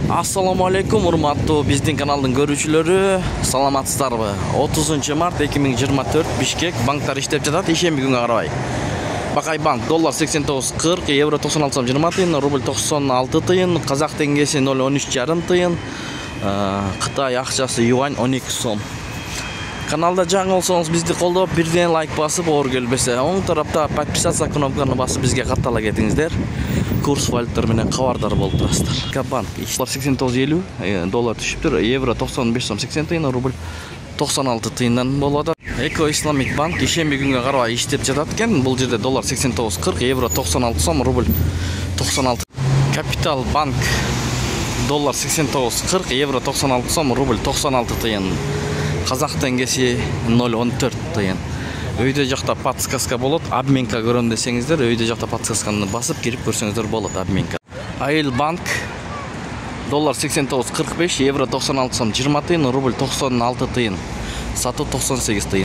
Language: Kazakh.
Assalamu alaikum, урматтуу биздин каналдын көрүүчүлөрү. Саламатсыздарбы? 30 март 2024 Бишкек банктар иштеп жатат, ишемби күнгө карабай. Бакай банк доллар 89.40, евро 96 сом 20 тыйын, рубль 96 тыйын, казак теңгеси 0.13,5 тыйын, Кытай акчасы юань 12 сом. Каналда жаңы болсоңуз бизди колдоп, бирден лайк басып, оор келбесе, оң тарапта подписаться кнопканы басып бизге каттала кетиңиздер. Курс валюталар менен кабардар болуп турасыздар. Банк доллар 89.50, доллар түшүптүр, евро 95 сом 80 тыйын, рубль 96 тыйындан болот. Эко Исламик банк ишемби күнгө карабай иштеп жатат экен. Бул жерде доллар 89.40, евро 96 сом, рубль 96. Капитал банк доллар 89.40, евро 96 сом, рубль 96 тыйын. Казак теңгеси 0.14 тыйын. Өйдө жакта подсказка болот, обменка көрөм десеңиздер, өйдө жакта подсказканы басып кирип көрсөңүздөр болот обменка. Айыл банк доллар 89.45, евро 96 сом 20 тыйын, рубль 96 тыйын. Сатуу 98 тыйын.